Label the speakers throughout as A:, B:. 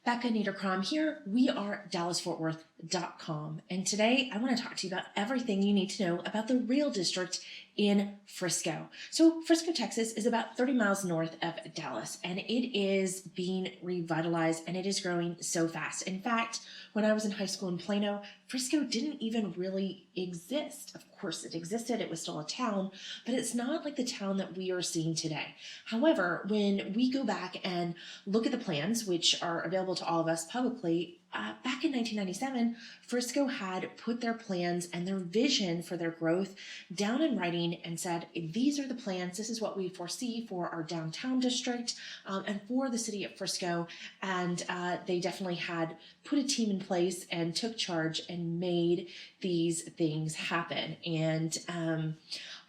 A: Becca Niederkram here. We are DallasFortWorth.com, and today I want to talk to you about everything you need to know about the Rail District in Frisco. So Frisco, Texas is about 30 miles north of Dallas, and it is being revitalized and it is growing so fast. In fact, when I was in high school in Plano, Frisco didn't even really exist. Of course, it existed, it was still a town, but it's not like the town that we are seeing today. However, when we go back and look at the plans, which are available to all of us publicly, back in 1997, Frisco had put their plans and their vision for their growth down in writing and said, these are the plans, this is what we foresee for our downtown district and for the city of Frisco. And they definitely had put a team in place and took charge and made these things happen. And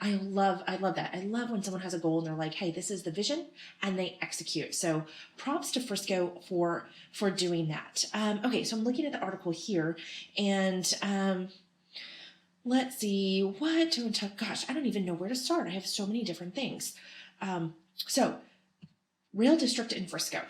A: I love that. I love when someone has a goal and they're like, hey, this is the vision, and they execute. So props to Frisco for doing that. Okay, so I'm looking at the article here, and let's see, gosh, I don't even know where to start. I have so many different things. So Rail District in Frisco.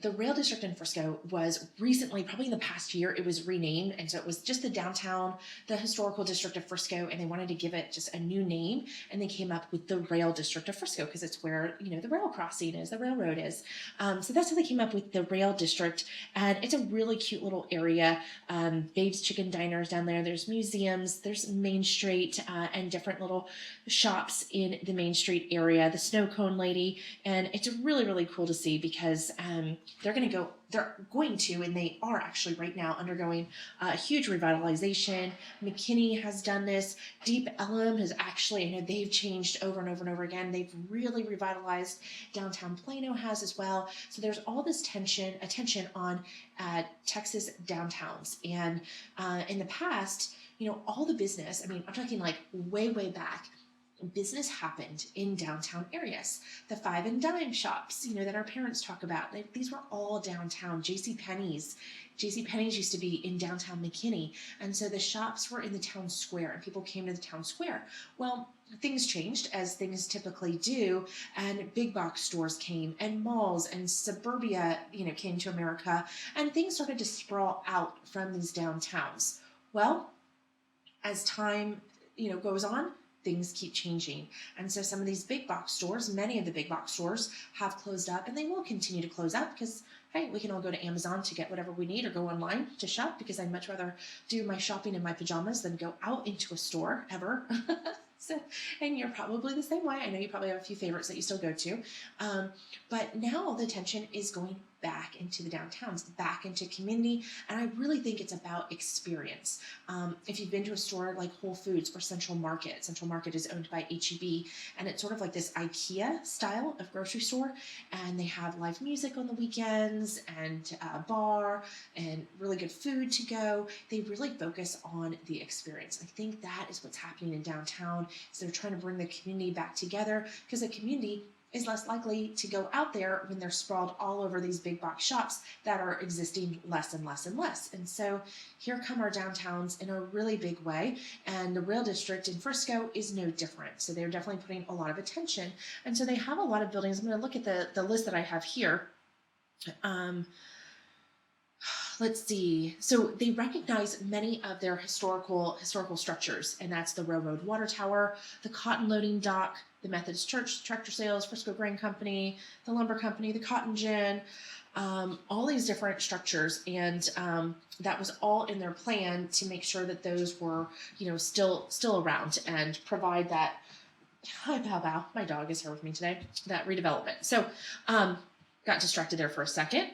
A: The Rail District in Frisco was recently, probably in the past year, it was renamed. And so it was just the downtown, the historical district of Frisco, and they wanted to give it just a new name. And they came up with the Rail District of Frisco because it's where, the rail crossing is, the railroad is. So that's how they came up with the Rail District. And it's a really cute little area. Babe's Chicken Diner is down there. There's museums, there's Main Street, and different little shops in the Main Street area, the Snow Cone Lady. And it's really, really cool to see because they're going to, and they are actually right now undergoing a huge revitalization. McKinney has done this. Deep Ellum has actually, they've changed over and over and over again. They've really revitalized. Downtown Plano has as well. So there's all this attention on Texas downtowns. And in the past, all the business, I'm talking like way, way back, business happened in downtown areas. The five and dime shops, that our parents talk about, these were all downtown. JCPenney's used to be in downtown McKinney. And so the shops were in the town square and people came to the town square. Well, things changed as things typically do, and big box stores came and malls and suburbia, came to America, and things started to sprawl out from these downtowns. Well, as time, goes on, things keep changing. And so some of these big box stores, many of the big box stores have closed up, and they will continue to close up because, hey, we can all go to Amazon to get whatever we need or go online to shop, because I'd much rather do my shopping in my pajamas than go out into a store ever. So, and you're probably the same way. I know you probably have a few favorites that you still go to. But now all the attention is going back into the downtowns, back into community. And I really think it's about experience. If you've been to a store like Whole Foods or Central Market is owned by H-E-B, and it's sort of like this IKEA style of grocery store. And they have live music on the weekends and a bar and really good food to go. They really focus on the experience. I think that is what's happening in downtown. So they're trying to bring the community back together, because the community is less likely to go out there when they're sprawled all over these big box shops that are existing less and less and less. And so here come our downtowns in a really big way, and the Rail District in Frisco is no different. So they're definitely putting a lot of attention. And so they have a lot of buildings. I'm going to look at the list that I have here. Let's see. So they recognize many of their historical structures, and that's the Railroad Water Tower, the Cotton Loading Dock, the Methodist Church, Tractor Sales, Frisco Grain Company, the Lumber Company, the Cotton Gin, all these different structures. And that was all in their plan to make sure that those were, still around and provide that. Hi, Bow Bow. My dog is here with me today. That redevelopment. So got distracted there for a second.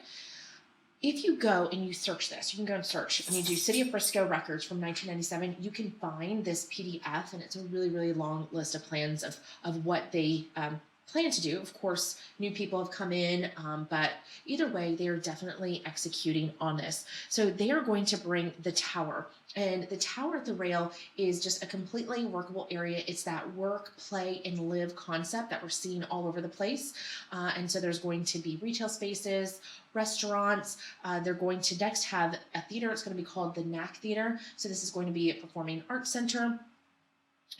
A: If you go and you search this, you can go and search and you do City of Frisco records from 1997, you can find this PDF, and it's a really, really long list of plans of what they plan to do. Of course, new people have come in, but either way, they are definitely executing on this. So they are going to bring the tower. And the tower at the rail is just a completely workable area. It's that work, play, and live concept that we're seeing all over the place. And so there's going to be retail spaces, restaurants. They're going to next have a theater. It's going to be called the NAC Theater. So this is going to be a performing arts center.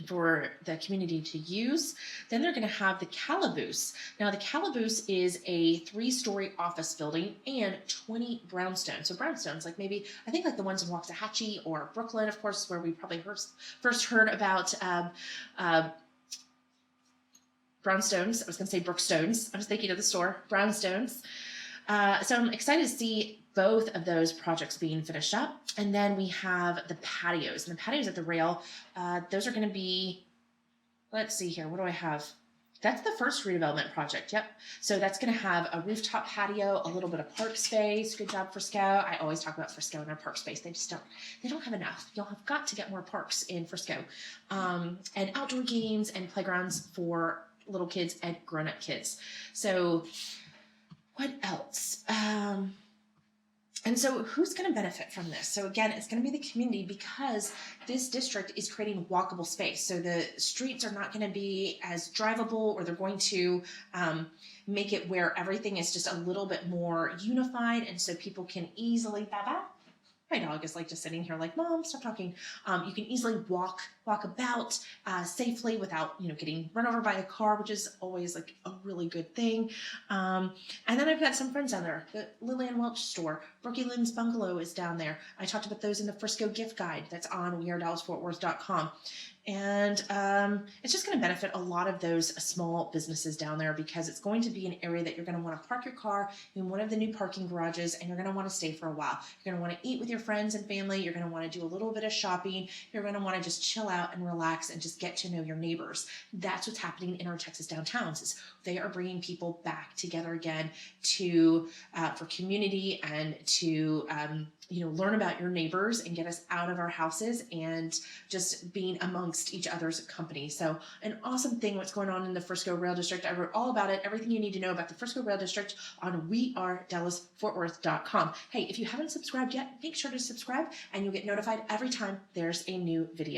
A: for the community to use. Then they're going to have the Calaboose. Now, the Calaboose is a 3-story office building and 20 brownstones. So brownstones, like maybe, I think like the ones in Waxahachie or Brooklyn, of course, where we probably first heard about brownstones. I was going to say Brookstones. I was thinking of the store, brownstones. So I'm excited to see both of those projects being finished up. And then we have the patios. And the patios at the rail, those are going to be, let's see here, what do I have? That's the first redevelopment project, yep. So that's going to have a rooftop patio, a little bit of park space. Good job, Frisco. I always talk about Frisco and their park space. They don't have enough. Y'all have got to get more parks in Frisco. And outdoor games and playgrounds for little kids and grown-up kids. So what else? And so who's going to benefit from this? So again, it's going to be the community, because this district is creating walkable space. So the streets are not going to be as drivable, or they're going to make it where everything is just a little bit more unified. And so people can easily, my dog is like just sitting here like, Mom, stop talking. You can easily walk about safely without, getting run over by a car, which is always like a really good thing. And then I've got some friends down there. The Lillian Welch store, Brookie Lynn's Bungalow is down there. I talked about those in the Frisco gift guide that's on wearedallasfortworth.com. And it's just going to benefit a lot of those small businesses down there, because it's going to be an area that you're going to want to park your car in one of the new parking garages, and you're going to want to stay for a while. You're going to want to eat with your friends and family. You're going to want to do a little bit of shopping. You're going to want to just chill out and relax and just get to know your neighbors. That's what's happening in our Texas downtowns, is they are bringing people back together again to for community and to learn about your neighbors and get us out of our houses and just being amongst each other's company. So an awesome thing what's going on in the Frisco Rail District. I wrote all about it, everything you need to know about the Frisco Rail District on wearedallasfortworth.com. Hey, if you haven't subscribed yet, make sure to subscribe and you'll get notified every time there's a new video.